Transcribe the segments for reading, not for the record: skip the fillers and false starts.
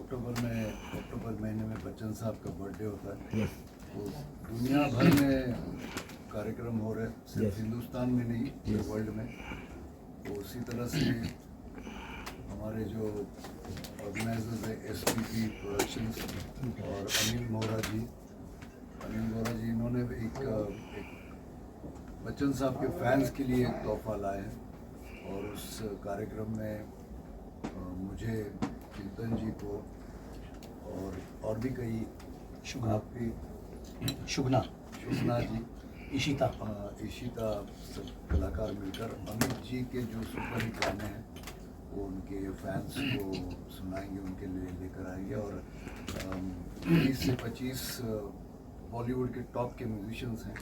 अक्टूबर महीने में बच्चन साहब का बर्थडे होता है। तो दुनिया भर में कार्यक्रम हो रहे हैं, सिर्फ हिंदुस्तान में नहीं पूरे वर्ल्ड में। तो उसी तरह से हमारे जो ऑर्गेनाइजर्स है SPP प्रोडक्शंस और अनिल मोहरा जी, इन्होंने एक बच्चन साहब के फैंस के लिए एक तोहफा लाए हैं। और उस कार्यक्रम में मुझे, चिंतन जी को और भी कई शुभना जी, इशिता सब कलाकार मिलकर अमित जी के जो सुपर हिट गाने हैं वो उनके फैंस को सुनाएंगे, उनके लिए लेकर आएंगे। और 20 से 25 बॉलीवुड के टॉप के म्यूजिशियंस हैं।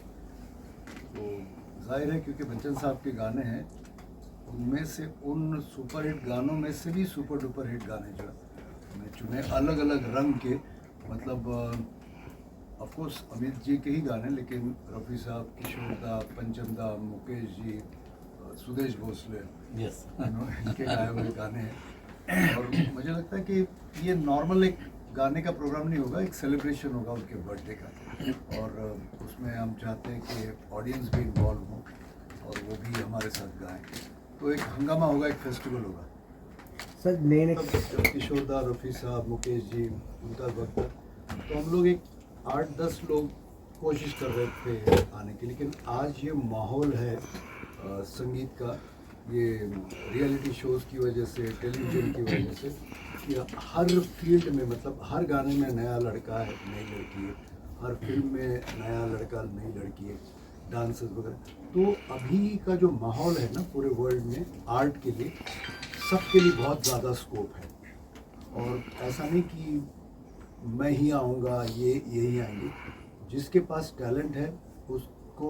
तो जाहिर है क्योंकि बच्चन साहब के गाने हैं, उनमें से उन सुपर हिट गानों में से भी सुपर डुपर हिट गाने जो हमने चुने अलग अलग रंग के, मतलब ऑफ कोर्स अमित जी के ही गाने, लेकिन रफ़ी साहब, किशोर दा, पंचम दा, मुकेश जी, सुदेश भोसले, इनके गाए हुए गाने हैं। और मुझे लगता है कि ये नॉर्मल एक गाने का प्रोग्राम नहीं होगा, एक सेलिब्रेशन होगा उनके बर्थडे का। और उसमें हम चाहते हैं कि ऑडियंस भी इन्वॉल्व हो और वो भी हमारे साथ गाएं। तो एक हंगामा होगा, एक फेस्टिवल होगा सर। नए जब किशोर दा, रफ़ी साहब, मुकेश जी, उनका वक्त था, तो हम लोग एक 8-10 लोग कोशिश कर रहे थे आने की। लेकिन आज ये माहौल है संगीत का, ये रियलिटी शोज़ की वजह से, टेलीविज़न की वजह से, कि हर फील्ड में, मतलब हर गाने में नया लड़का है, नई लड़की है, हर फिल्म में नया लड़का, नई लड़की है, डांसर्स वगैरह। तो अभी का जो माहौल है ना पूरे वर्ल्ड में आर्ट के लिए, सबके लिए बहुत ज़्यादा स्कोप है। और ऐसा नहीं कि मैं ही आऊँगा, यही आएंगे। जिसके पास टैलेंट है उसको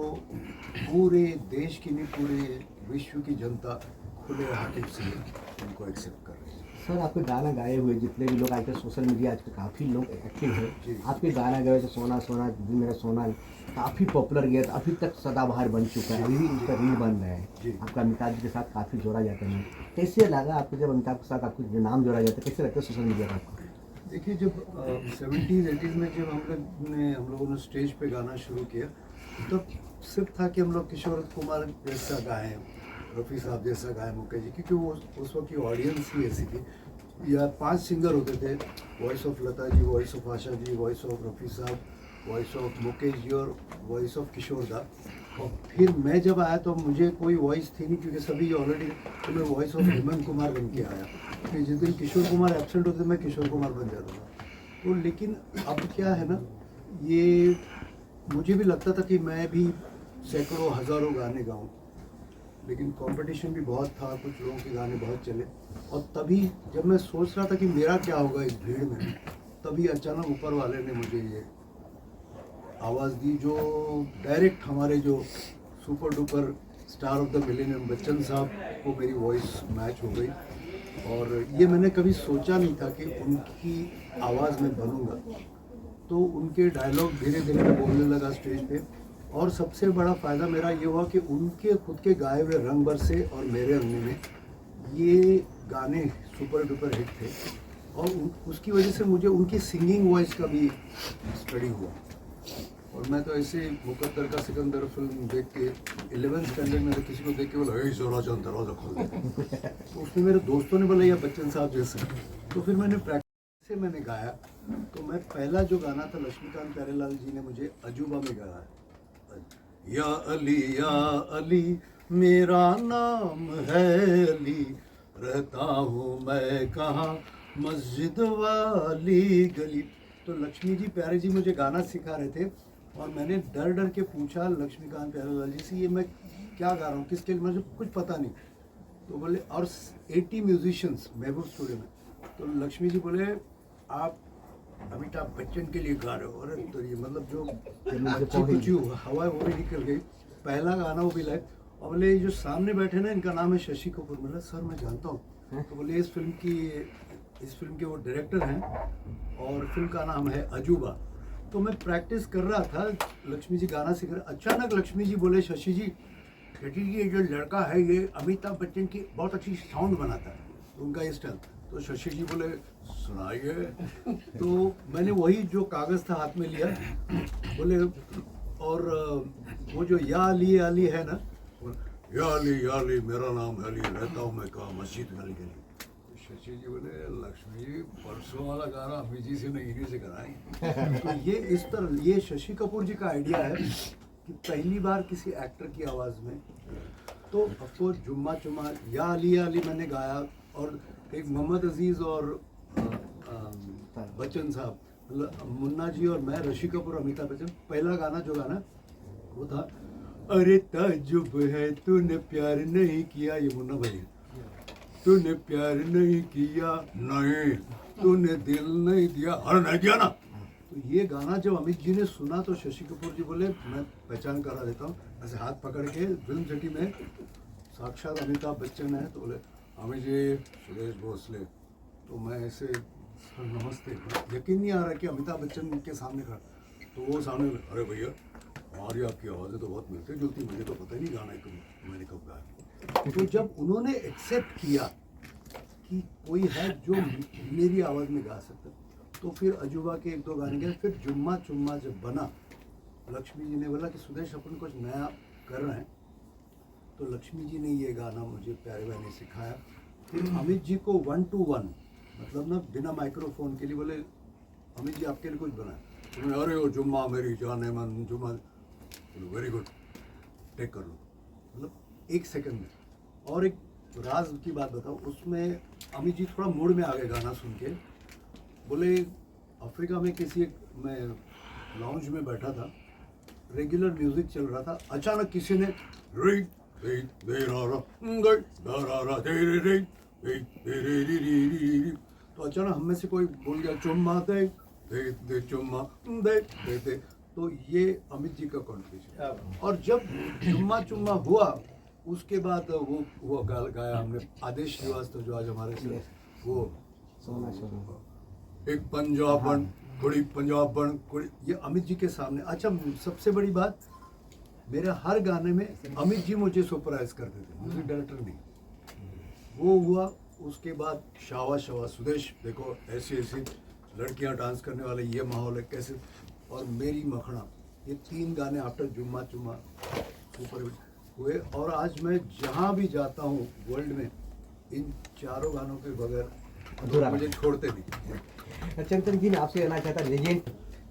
पूरे देश की नहीं, पूरे विश्व की जनता खुले हाथों से उनको एक्सेप्ट कर रही है। सर, आपके गाना गाए हुए जितने भी लोग आजकल सोशल मीडिया आजकल काफ़ी लोग एक्टिव हैं, आपके गाना गाए जैसे सोना सोना दिल मेरा सोना काफ़ी पॉपुलर गया था, अभी तक सदाबहार बन चुका है, अभी भी उसका रील बन रहा है। आपका अमिताभ जी के साथ काफ़ी जोड़ा जाता है। कैसे लगा आपको जब अमिताभ के साथ आपको जो नाम जोड़ा जाता है, कैसे लगता है सोशल मीडिया पर आपको? देखिए, जब 70s-80s में जब हम लोगों ने स्टेज पे गाना शुरू किया, तब सिर्फ था कि हम लोग किशोर कुमार जैसा गाएं, रफ़ी साहब जैसा गाएं, मुकेश जी, क्योंकि वो उस वक्त की ऑडियंस ही ऐसी थी। या 5 सिंगर होते थे, voice of Lata ji, voice of Asha ji, voice of Rafi साहब, वॉइस ऑफ मुकेश जी और वॉइस ऑफ किशोर दा। और फिर मैं जब आया तो मुझे कोई वॉइस थी नहीं, क्योंकि सभी ऑलरेडी, तो मैं वॉइस ऑफ हेमंत कुमार बन के आया। कि जिस दिन किशोर कुमार एब्सेंट होते मैं किशोर कुमार बन जाता था। तो लेकिन अब क्या है ना, ये मुझे भी लगता था कि मैं भी सैकड़ों हज़ारों गाने गाऊं, लेकिन कंपटीशन भी बहुत था, कुछ लोगों के गाने बहुत चले। और तभी जब मैं सोच रहा था कि मेरा क्या होगा इस भीड़ में, तभी अचानक ऊपर वाले ने मुझे ये आवाज़ दी, जो डायरेक्ट हमारे जो super duper star of the millennium Bachchan साहब को मेरी वॉइस मैच हो गई। और ये मैंने कभी सोचा नहीं था कि उनकी आवाज़ में बनूंगा। तो उनके डायलॉग धीरे धीरे मैं बोलने लगा स्टेज पे। और सबसे बड़ा फ़ायदा मेरा ये हुआ कि उनके खुद के गाए हुए रंग बरसे और मेरे अंगने में, ये गाने सुपर डुपर हिट थे। और उसकी वजह से मुझे उनकी सिंगिंग वॉइस का भी स्टडी हुआ। और मैं तो ऐसे मुकद्दर का सिकंदर फिल्म देख के 11th स्टैंडर्ड में किसी को देख के बोला, ए जोरा जान दरवाजा खोल दे। तो उसमें मेरे दोस्तों ने बोला, या बच्चन साहब जैसे। तो फिर मैंने प्रैक्टिस से मैंने गाया। तो मैं पहला जो गाना था, लक्ष्मीकांत प्यारेलाल जी ने मुझे अजूबा में गाया, या अली मेरा नाम है अली, रहता हूँ मैं कहाँ मस्जिद वाली गली। तो लक्ष्मी जी प्यारे जी मुझे गाना सिखा रहे थे, और मैंने डर डर के पूछा लक्ष्मीकांत प्यारेलाल जी से, ये मैं क्या गा रहा हूँ, किसके लिए, मुझे कुछ पता नहीं। तो बोले, और 80 म्यूजिशियंस महबूब स्टूडियो में। तो लक्ष्मी जी बोले, आप अमिताभ बच्चन के लिए गा रहे हो। अरे तो ये मतलब जो अच्छी कुछ हवा है वो भी निकल गई, पहला गाना वो भी लाए। और बोले, जो सामने बैठे ना, इनका नाम है शशि कपूर। बोला, सर मैं जानता हूँ। तो बोले, इस फिल्म के वो डायरेक्टर हैं, और फिल्म का नाम है अजूबा। तो मैं प्रैक्टिस कर रहा था, लक्ष्मी जी गाना सीख रहे। अचानक लक्ष्मी जी बोले, शशि जी ये जो लड़का है, ये अमिताभ बच्चन की बहुत अच्छी साउंड बनाता है, उनका ये स्टाइल। तो शशि जी बोले सुनाइए। तो मैंने वही जो कागज़ था हाथ में लिया, बोले और वो जो या अली है ना, या अली मेरा नाम अली, रहता हूँ मैं कहाँ मस्जिद गली गली। तो शशि जी बोले लक्ष्मी जी परसों वाला गाना अमित जी से नहीं, इन्हीं से कराएं। तो ये इस तरह ये शशि कपूर जी का आइडिया है कि पहली बार किसी एक्टर की आवाज़ में, तो अफकोर्स जुम्मा चुम्मा या अली मैंने गाया, और एक मोहम्मद अजीज़ और बच्चन साहब, मतलब मुन्ना जी और मैं, ऋषि कपूर, अमिताभ बच्चन, पहला गाना जो गाना वो था, अरे ताजुब है तूने प्यार नहीं किया, ये मुन्ना भाई है, तूने प्यार नहीं किया, नहीं तूने दिल नहीं दिया, अरे नहीं दिया ना। तो ये गाना जब अमित जी ने सुना तो शशि कपूर जी बोले मैं पहचान करा देता हूँ, ऐसे हाथ पकड़ के फिल्म सिटी में साक्षात अमिताभ बच्चन है, तो बोले अमित जी सुरेश भोसले। तो मैं ऐसे सर नमस्ते, यकीन नहीं आ रहा कि अमिताभ बच्चन के सामने खड़ा। तो वो सामने, अरे भैया हमारी आपकी आवाज़ें तो बहुत मिलती जुलती, मुझे तो पता ही नहीं गाना कब मैंने कब गाया। तो जब उन्होंने एक्सेप्ट किया कि कोई है जो मेरी आवाज़ में गा सकता, तो फिर अजूबा के एक दो गाने गए, फिर जुम्मा चुम्मा जब बना, लक्ष्मी जी ने बोला कि सुदेश अपन कुछ नया कर रहे हैं, तो लक्ष्मी जी ने ये गाना मुझे प्यारे भाई ने सिखाया। फिर अमित जी को 1 to 1, मतलब ना बिना माइक्रोफोन के लिए बोले अमित जी आपके लिए कुछ बनाए, तो अरे वो जुम्मा मेरी जाने मन जुम्मा, वेरी गुड टेक कर लो, मतलब 1 सेकंड में। और एक राज की बात बताओ, उसमें अमित जी थोड़ा मूड में आ गए गाना सुन के, बोले अफ्रीका में किसी एक मैं लाउंज में बैठा था, रेगुलर म्यूजिक चल रहा था, अचानक किसी ने रे दे दे रा रा गई दा रा रा दे रे रे दे रे रे रे, तो अचानक हम में से कोई बोल गया चुम्मा दे दे दे चुम्मा दे दे दे। तो ये अमित जी का कॉन्ट्रीब्यूशन। और जब चुम्मा चुम्मा हुआ उसके बाद वो गाया हमने आदेश श्रीवास्तव जो आज हमारे से, वो सोना सोना एक पंजाब बन कुड़ी, पंजाब बन कुड़ी, ये अमित जी के सामने। अच्छा सबसे बड़ी बात, मेरे हर गाने में अमित जी मुझे सरप्राइज करते थे, म्यूजिक डायरेक्टर नहीं। वो हुआ, उसके बाद शावा शावा सुदेश देखो ऐसी ऐसी लड़कियां डांस करने वाले, ये माहौल है कैसे, और मेरी मखना, ये 3 गाने आफ्टर जुम्मा चुम्मा सुपर हुए। और आज मैं जहाँ भी जाता हूँ वर्ल्ड में, इन 4 गानों के बगैर मुझे छोड़ते नहीं। चंदन जी ने आपसे कहना चाहता लेजेंड,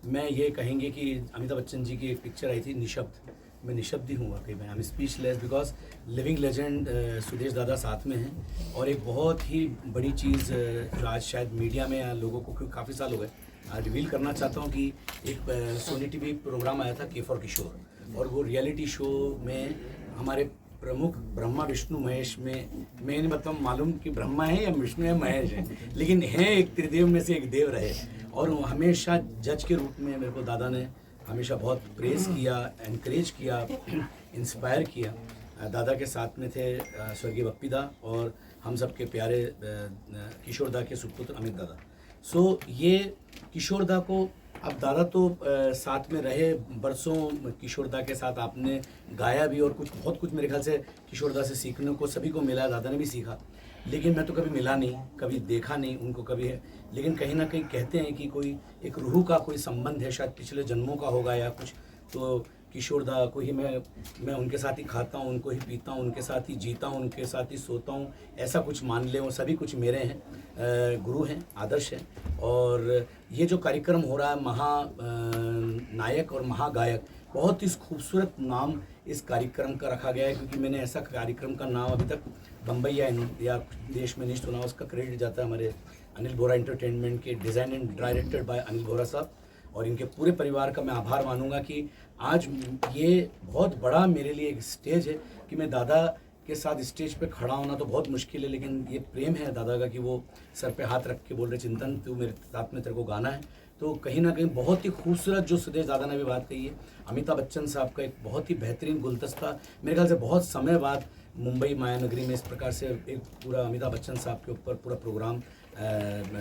मैं ये कहेंगे कि अमिताभ बच्चन जी की एक पिक्चर आई थी निशब्द, मैं निशब्द ही हूँ वाकई में, I am speechless because living legend Sudesh दादा साथ में हैं। और एक बहुत ही बड़ी चीज़ जो आज शायद मीडिया में लोगों को काफ़ी साल हो गए रिवील करना चाहता हूँ कि एक सोनी टीवी प्रोग्राम आया था के फॉर किशोर, और वो रियलिटी शो में हमारे प्रमुख ब्रह्मा विष्णु महेश में, मैं नहीं मतलब मालूम कि ब्रह्मा है या विष्णु है महेश है, लेकिन हैं एक त्रिदेव में से एक देव रहे। और हमेशा जज के रूप में मेरे को दादा ने हमेशा बहुत प्रेज किया, एनकरेज किया, इंस्पायर किया। दादा के साथ में थे स्वर्गीय बप्पी दा और हम सबके प्यारे किशोर दा के सुपुत्र अमित दादा। सो ये किशोर दा को, अब दादा तो साथ में रहे बरसों, किशोर दा के साथ आपने गाया भी, और कुछ बहुत कुछ मेरे ख्याल से किशोर दा से सीखने को सभी को मिला, दादा ने भी सीखा। लेकिन मैं तो कभी मिला नहीं, कभी देखा नहीं उनको कभी है, लेकिन कहीं ना कहीं कहते हैं कि कोई एक रूह का कोई संबंध है, शायद पिछले जन्मों का होगा या कुछ। तो किशोर दा को ही मैं उनके साथ ही खाता हूँ, उनको ही पीता हूँ, उनके साथ ही जीता हूँ, उनके साथ ही सोता हूँ, ऐसा कुछ मान ले। वो सभी कुछ मेरे हैं, गुरु हैं, आदर्श हैं। और ये जो कार्यक्रम हो रहा है महानायक और महागायक, बहुत ही खूबसूरत नाम इस कार्यक्रम का रखा गया है, क्योंकि मैंने ऐसा कार्यक्रम का नाम अभी तक बम्बई या देश में नहीं सुना। उसका क्रेडिट जाता है हमारे अनिल बोरा एंटरटेनमेंट के, design and directed by Anil Bora sahab, और इनके पूरे परिवार का मैं आभार मानूंगा कि आज ये बहुत बड़ा मेरे लिए एक स्टेज है कि मैं दादा के साथ स्टेज पे खड़ा होना तो बहुत मुश्किल है, लेकिन ये प्रेम है दादा का कि वो सर पे हाथ रख के बोल रहे चिंतन तू मेरे साथ में तेरे को गाना है। तो कहीं ना कहीं बहुत ही खूबसूरत जो सुदेश दादा ने भी बात कही है, अमिताभ बच्चन साहब का एक बहुत ही बेहतरीन गुलदस्ता, मेरे ख्याल से बहुत समय बाद मुंबई मायानगरी में इस प्रकार से एक पूरा अमिताभ बच्चन साहब के ऊपर पूरा प्रोग्राम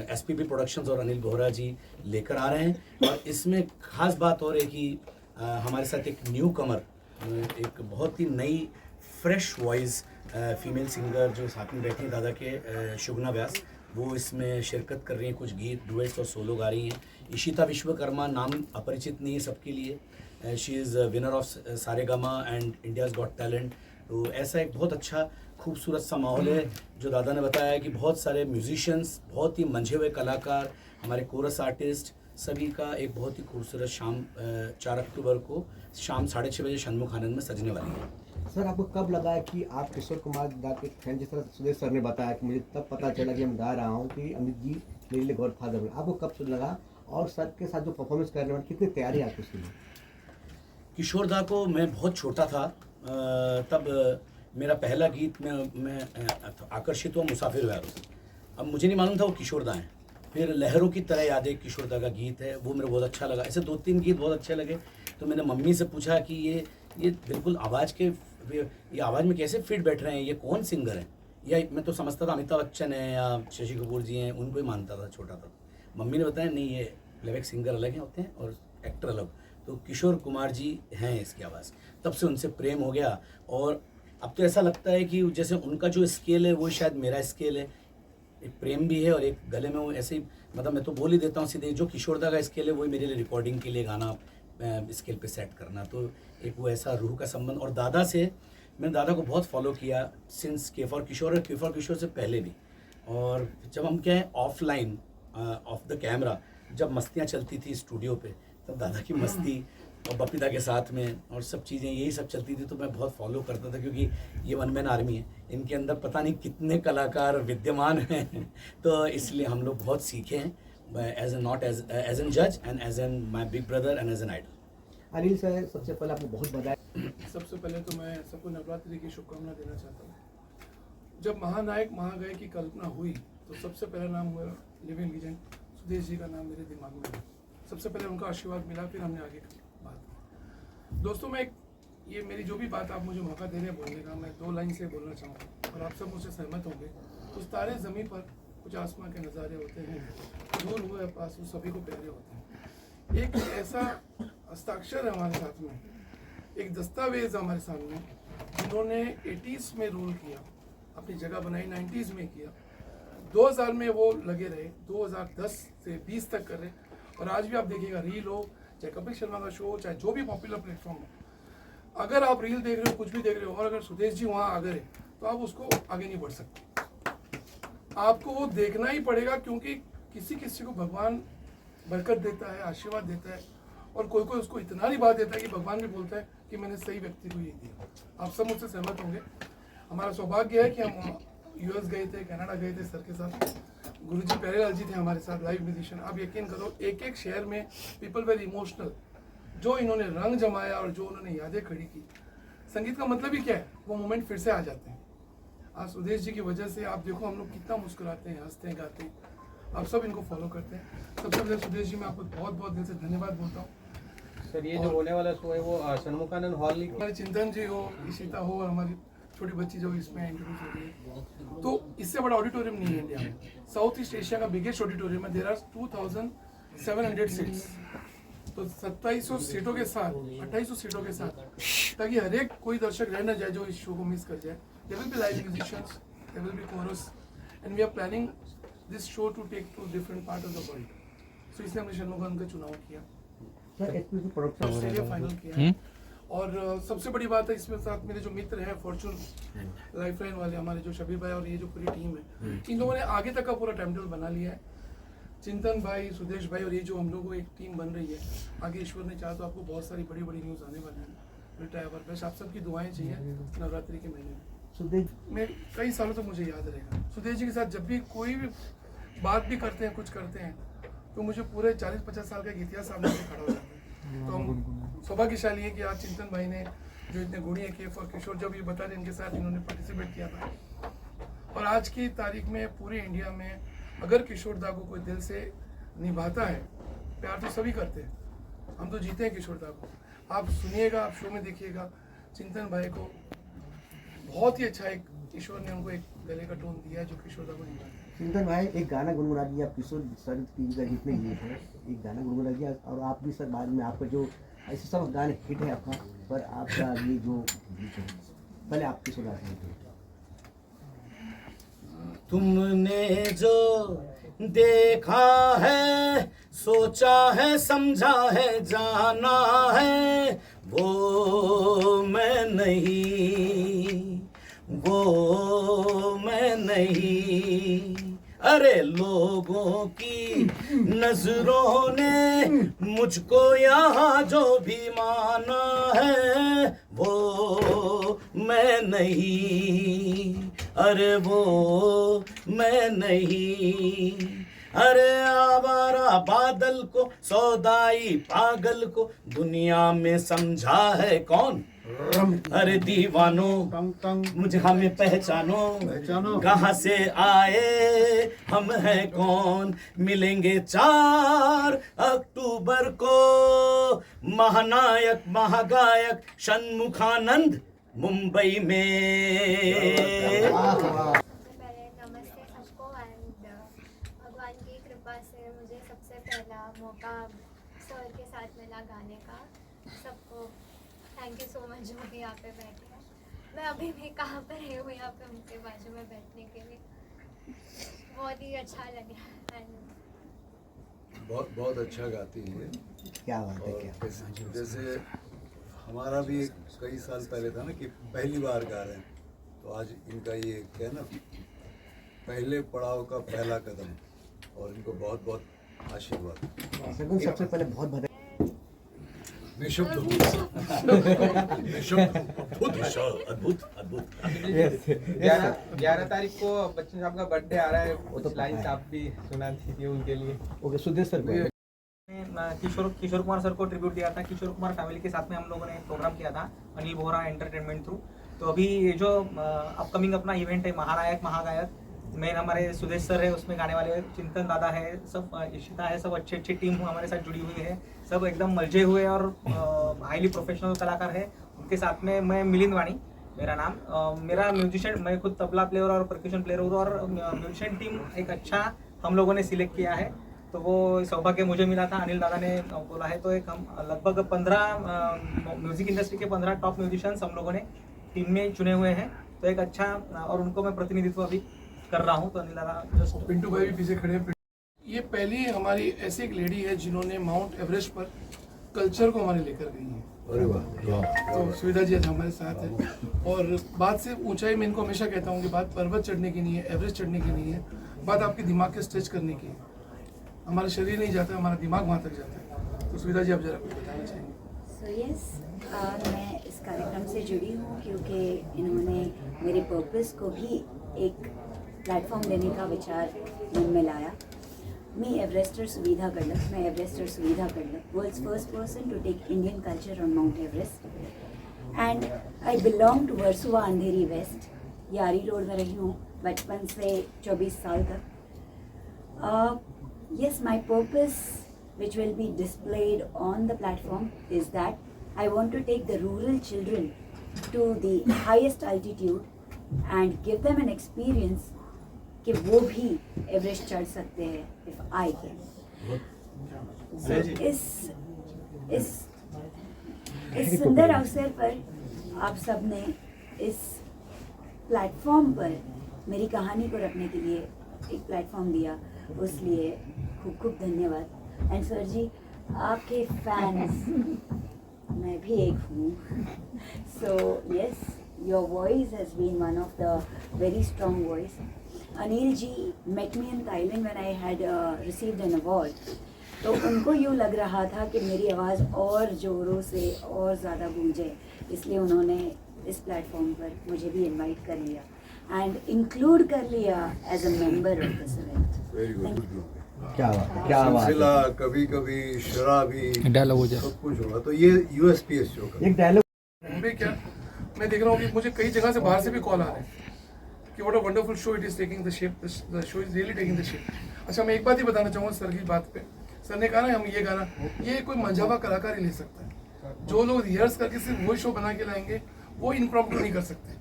एसपीबी प्रोडक्शंस और अनिल बोहरा जी लेकर आ रहे हैं। और इसमें खास बात और है कि हमारे साथ एक न्यू कमर, एक बहुत ही नई फ्रेश वॉइस फीमेल सिंगर जो साथ में बैठी हैं दादा के, शुगना व्यास, वो इसमें शिरकत कर रही हैं, कुछ गीत डुएट्स और सोलो गा रही हैं। इशिता विश्वकर्मा नाम अपरिचित नहीं है सबके लिए, she is winner of Saregama and India's got talent. तो ऐसा एक बहुत अच्छा खूबसूरत सा माहौल है। जो दादा ने बताया कि बहुत सारे म्यूजिशियंस, बहुत ही मंझे हुए कलाकार, हमारे कोरस आर्टिस्ट, सभी का एक बहुत ही खूबसूरत शाम 4 अक्टूबर को शाम 6:30 बजे षणमुख आनंद में सजने वाली है। सर आपको कब लगा कि आप किशोर कुमार दा के फैन, जिस तरह सुदेश सर ने बताया कि मुझे तब पता चला कि मैं गा रहा हूँ कि अमित जी मेरे लिए गॉड फादर बने, आपको कब से लगा? और सर के साथ जो परफॉर्मेंस करने वाले कितनी तैयारी आपकी उसके लिए? किशोर दा को मैं बहुत छोटा था तब मेरा पहला गीत मैं आकर्षित हुआ मुसाफिर वैरों से। अब मुझे नहीं मालूम था वो किशोर दा हैं। फिर लहरों की तरह यादें किशोर दा का गीत है, वो मेरे बहुत अच्छा लगा। ऐसे 2-3 गीत बहुत अच्छे लगे, तो मैंने मम्मी से पूछा कि ये बिल्कुल ये आवाज़ में कैसे फिट बैठ रहे हैं, ये कौन सिंगर है? या मैं तो समझता था अमिताभ बच्चन है या शशि कपूर जी हैं, उनको ही मानता था छोटा था। मम्मी ने बताया नहीं, ये प्लेबैक सिंगर अलग हैं होते हैं और एक्टर अलग। तो किशोर कुमार जी हैं इसकी आवाज़। तब से उनसे प्रेम हो गया और अब तो ऐसा लगता है कि जैसे उनका जो स्केल है वो शायद मेरा स्केल है। एक प्रेम भी है और एक गले में वो ऐसे ही, मतलब मैं तो बोल ही देता हूँ सीधे, जो किशोर दा का स्केल है वही मेरे लिए रिकॉर्डिंग के लिए गाना स्केल पे सेट करना। तो एक वो ऐसा रूह का संबंध। और दादा से मैंने दादा को बहुत फॉलो किया सिंस के फॉर किशोर और के फॉर किशोर से पहले भी। और जब हम क्या है ऑफलाइन ऑफ द कैमरा जब मस्तियाँ चलती थी स्टूडियो पे, तब दादा की मस्ती और बपीदा के साथ में और सब चीज़ें यही सब चलती थी, तो मैं बहुत फॉलो करता था। क्योंकि ये वन मैन आर्मी है, इनके अंदर पता नहीं कितने कलाकार विद्यमान हैं तो इसलिए हम लोग बहुत सीखे हैं एज एन जज and as an my big brother and as an idol. Anil sir, सबसे पहले आपको बहुत बधाई। सबसे पहले तो मैं सबको नवरात्रि की शुभकामना देना चाहता हूँ। जब महानायक महागय की कल्पना हुई तो सबसे पहला नाम हुआ लिविंग लीजेंड सुदेश जी का नाम मेरे दिमाग में आया। सबसे पहले उनका आशीर्वाद मिला, फिर हमने आगे की बात की। दोस्तों, मैं ये मेरी जो भी बात आप मुझे मौका दे रहे हैं बोलने का, मैं 2 लाइन से बोलना चाहूँगा और आप सब मुझसे सहमत होंगे। कुछ तारे ज़मीन पर, कुछ आसमां के नज़ारे होते हैं, दूर हुए पास वो सभी को प्यारे होते हैं। एक ऐसा हस्ताक्षर है हमारे साथ में, एक दस्तावेज हमारे सामने, जिन्होंने 80s में रूल किया, अपनी जगह बनाई, 90s में किया, 2000 में वो लगे रहे, 2010 से 20 तक कर रहे। और आज भी आप देखिएगा, रील हो चाहे कपिल शर्मा का शो हो, चाहे जो भी पॉपुलर प्लेटफॉर्म हो, अगर आप रील देख रहे हो, कुछ भी देख रहे हो, और अगर सुदेश जी वहाँ आ गए तो आप उसको आगे नहीं बढ़ सकते। आपको वो देखना ही पड़ेगा, क्योंकि किसी किसी को भगवान बरकत देता है, आशीर्वाद देता है, और कोई कोई उसको इतना नहीं बात देता है कि भगवान भी बोलता है कि मैंने सही व्यक्ति को ये दिया। आप सब मुझसे सहमत होंगे। हमारा सौभाग्य है कि हम यूएस गए थे, कनाडा गए थे सर के साथ। गुरुजी प्यारेलाल जी थे हमारे साथ, लाइव म्यूजिशियन। आप यकीन करो, एक एक शहर में पीपल वेरी इमोशनल। जो इन्होंने रंग जमाया और जो उन्होंने यादें खड़ी की, संगीत का मतलब ही क्या है, वो मोमेंट फिर से आ जाते हैं। आज सुदेश जी की वजह से आप देखो हम लोग कितना मुस्कुराते हैं, हंसते हैं, गाते हैं। आप सब इनको फॉलो करते हैं। सबसे पहले सुदेश जी, मैं आपको बहुत बहुत दिल से धन्यवाद बोलता हूँ। सर, ये जो होने वाला शो है वो षणमुखानंद हॉल हमारे चिंतन जी हो, इशिता हो, और हमारी छोटी बच्ची जो इसमें इंट्रोड्यूस हो रही है, तो इससे बड़ा ऑडिटोरियम नहीं है इंडिया में। साउथ ईस्ट एशिया का बिगेस्ट ऑडिटोरियम है। There are 2700 seats. तो 2700 सीटों के साथ, 2800 सीटों के साथ, ताकि हर एक कोई दर्शक रह न जाए जो इस शो को मिस कर जाए। There will be live musicians, there will be chorus, and we are planning this show to take to different part of the world. So इसलिए हमने षणमुखानंद का चुनाव किया, sir exclusive production Australia final किया है। और सबसे बड़ी बात है, इसमें साथ मेरे जो मित्र हैं फॉर्चून लाइफलाइन वाले, हमारे जो शबीर भाई और ये जो पूरी टीम है, इन लोगों ने आगे तक का पूरा टाइम टेबल बना लिया है। चिंतन भाई, सुदेश भाई और ये जो हम लोगों एक टीम बन रही है, आगे ईश्वर ने चाहा तो आपको बहुत सारी बड़ी बड़ी न्यूज़ आने वाली है। रिटायर पर बस आप सबकी दुआएं चाहिए नवरात्रि के महीने में। सुदेश मैं कई सालों तक मुझे याद रहेगा, सुदेश जी के साथ जब भी कोई भी बात भी करते हैं, कुछ करते हैं, तो मुझे पूरे 40-50 साल का एक इतिहास सामने से खड़ा हो जाता है। तो हम सौभाग्यशाली है कि आज चिंतन भाई ने जो इतने गुणी है के फॉर किशोर, जब ये बता रहे इनके साथ इन्होंने पार्टिसिपेट किया था। और आज की तारीख में पूरे इंडिया में अगर किशोर दा को कोई दिल से निभाता है, प्यार तो सभी करते हैं, हम तो जीते हैं किशोर दा को। आप सुनिएगा, आप शो में देखिएगा, चिंतन भाई को बहुत ही अच्छा एक ईश्वर ने उनको एक गले का टोन दिया है जो किशोर दा को निभाता है। चिंतन भाई, एक गाना गुनगुना दिया आप किशोर सर की का जितने गीत है, एक गाना गुनगुना दिया। और आप भी सर बाद में आपका जो ऐसे सब गाने हिट है आपका, पर आपका ये जो पहले आप किशोर दा थे। तुमने जो देखा है, सोचा है, समझा है, जाना है, वो मैं नहीं, वो मैं नहीं। अरे लोगों की नजरों ने मुझको यहाँ जो भी माना है, वो मैं नहीं, अरे वो मैं नहीं। अरे आवारा बादल को, सौदाई पागल को दुनिया में समझा है कौन? अरे दीवानों मुझे हमें पहचानो, कहाँ से आए हम हैं कौन? मिलेंगे 4 अक्टूबर को महानायक महागायक षणमुखानंद मुंबई में। पहले नमस्ते सबको एंड भगवान की कृपा से मुझे सबसे पहला मौका सर के साथ मिला गाने का। सबको थैंक यू सो मच जो भी यहाँ पे बैठे हैं। मैं अभी भी कहाँ पर आई हूँ यहाँ पे उनके बाजू में बैठने के लिए, बहुत ही अच्छा लगा एंड बहुत बहुत अच्छा गाती है। क्या बात है, और क्या जैसे हमारा भी कई साल पहले था ना कि पहली बार गा रहे हैं, तो आज इनका ये क्या है ना, पहले पड़ाव का पहला कदम, और इनको बहुत बहुत आशीर्वाद। सगुन सबसे पहले बहुत बधाई। निशब्द अद्भुत अद्भुत। 11 तारीख को बच्चन साहब का बर्थडे आ रहा है, वो तो कुछ लाइन्स आप भी सुना दीजिए उनके लिए। ओके, सुदेश सर को किशोर कुमार सर को ट्रिब्यूट दिया था। किशोर कुमार फैमिली के साथ में हम लोगों ने एक प्रोग्राम किया था अनिल बोहरा एंटरटेनमेंट थ्रू। तो अभी ये जो अपकमिंग अपना इवेंट है महानायक महागायक, मेन हमारे सुदेश सर है, उसमें गाने वाले चिंतन दादा है, सब इशिता है, सब अच्छी अच्छी टीम हमारे साथ जुड़ी हुई है, सब एकदम मलजे हुए और हाईली प्रोफेशनल कलाकार है। उनके साथ में मैं मिलिंद वाणी मेरा नाम, मेरा म्यूजिशियन, मैं खुद तबला प्लेयर और परक्यूशन प्लेयर हूँ, और म्यूजिशियन टीम एक अच्छा हम लोगों ने सिलेक्ट किया है। तो वो सौभाग्य मुझे मिला था, अनिल दादा ने बोला है। तो एक हम लगभग 15 म्यूजिक इंडस्ट्री के 15 टॉप म्यूजिशियंस हम लोगों ने टीम में चुने हुए हैं। तो एक अच्छा, और उनको मैं प्रतिनिधित्व अभी कर रहा हूँ। तो अनिल दादा जस्ट पिंटू भाई भी पीछे खड़े हैं। ये पहली हमारी ऐसी एक लेडी है जिन्होंने माउंट एवरेस्ट पर कल्चर को हमारे लेकर गई है। अरे वाह। तो सुविधा जी आज हमारे साथ है। और बात से ऊंचाई में इनको हमेशा कहता हूँ कि बात पर्वत चढ़ने की नहीं है, एवरेस्ट चढ़ने की नहीं है, बात आपके दिमाग के स्ट्रेच करने की है। हमारा शरीर नहीं जाता, हमारा दिमाग वहाँ तक जाता है। तो सुविधा जी आप जरा कुछ बताना चाहेंगे। सो यस, मैं इस कार्यक्रम से जुड़ी हूँ क्योंकि इन्होंने मेरे पर्पस को भी एक प्लेटफॉर्म देने का विचार मन में लाया। मैं Everester Suvidha Kallak, world's first person to take Indian culture on Mount Everest, and I belong to Versova Andheri west. Yari road में रही हूँ बचपन से 24 साल तक। Yes, my purpose, which will be displayed on the platform, is that I want to take the rural children to the highest altitude and give them an experience कि वो भी एवरेस्ट चढ़ सकते हैं if I can. So इस सुंदर अवसर पर आप सब ने इस प्लेटफॉर्म पर मेरी कहानी को रखने के लिए एक प्लेटफॉर्म दिया, उसलिए खूब खूब धन्यवाद। एंड सर जी, आपके फैंस मैं भी एक हूँ। So yes, your voice has been one of the very strong voice. Anil ji met me in Thailand when I had received an award. तो उनको यूँ लग रहा था कि मेरी आवाज़ और ज़ोरों से और ज़्यादा गूंजे, इसलिए उन्होंने इस प्लेटफॉर्म पर मुझे भी इनवाइट कर लिया एंड इंक्लूड कर लिया as a member of this event. Very good. क्या बात है, क्या बात सिलसिला है। कभी कभी शराबी सब कुछ होगा। तो ये यूएसपी शो का एक डायलॉग मुंबई क्या, मैं देख रहा हूँ कि मुझे कई जगह से बाहर से भी कॉल आ रहे हैं कि what a wonderful show it is taking the shape, the show is really taking the shape. अच्छा, मैं एक बात ही बताना चाहूँगा सर की बात पे। सर ने कहा ना हम ये गाना, ये कोई मंजावा कलाकार ही ले सकता है। जो लोग रिहर्स करके सिर्फ वही शो बना के लाएंगे वो इम्प्रॉम्प्टू नहीं कर सकते।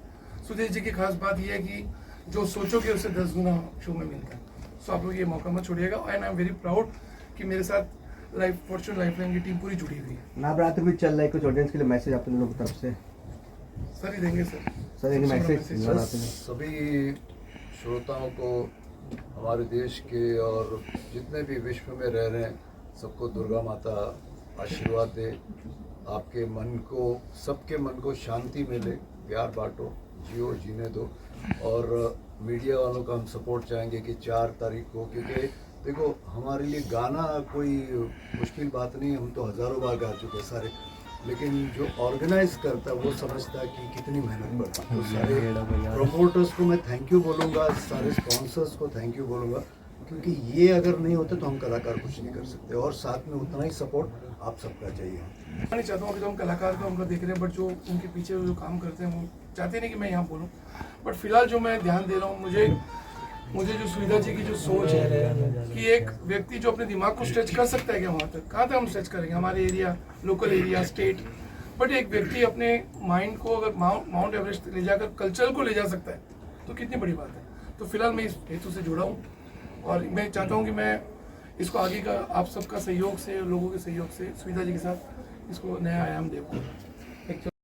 सुदेश जी की खास बात यह है कि जो सोचोगे उससे 10 गुना शो में मिलता है। सो आप लोग ये मौका मत छोड़िएगा। And I am very proud कि मेरे साथ फॉर्चून लाइफलाइन की टीम पूरी जुड़ी हुई है। नवरात्र भी चल रहा है, कुछ ऑडियंस के लिए मैसेज आप लोगों की तरफ से? सर ही देंगे सर। सर एक मैसेज नवरात्र में। सभी श्रोताओं को, हमारे देश के और जितने भी विश्व में रह रहे हैं सबको दुर्गा माता आशीर्वाद दे, आपके मन को, सबके मन को शांति मिले, प्यार बांटो, जियो, जीने दो। और मीडिया वालों का हम सपोर्ट चाहेंगे कि 4 तारीख को, क्योंकि देखो हमारे लिए गाना कोई मुश्किल बात नहीं है, हम तो हज़ारों बार गा चुके हैं सारे, लेकिन जो ऑर्गेनाइज करता है वो समझता है कि कितनी मेहनत पड़ती है। तो सारे प्रमोटर्स को मैं थैंक यू बोलूँगा, सारे स्पॉन्सर्स को थैंक यू बोलूँगा, क्योंकि ये अगर नहीं होते तो हम कलाकार कुछ नहीं कर सकते, और साथ में उतना ही सपोर्ट आप सबका चाहिए। मैं नहीं चाहता हूँ कि जो हम कलाकार को उनका देख रहे हैं, बट जो उनके पीछे जो काम करते हैं वो चाहते नहीं कि मैं यहाँ बोलूँ, बट फिलहाल जो मैं ध्यान दे रहा हूँ, मुझे जो सुविधा जी की जो सोच है कि एक व्यक्ति जो अपने दिमाग को स्ट्रेच कर सकता है क्या, वहाँ तक कहाँ तक हम स्ट्रेच करेंगे, हमारे area, local area, state, but एक व्यक्ति अपने माइंड को अगर माउंट एवरेस्ट ले जाकर कल्चर को ले जा सकता है तो कितनी बड़ी बात है। तो फिलहाल मैं इस हेतु से जुड़ा हूँ और मैं चाहता हूँ कि मैं इसको आगे का आप सबका सहयोग से, लोगों के सहयोग से, सुविधा जी के साथ इसको नया आयाम दे पाऊँ।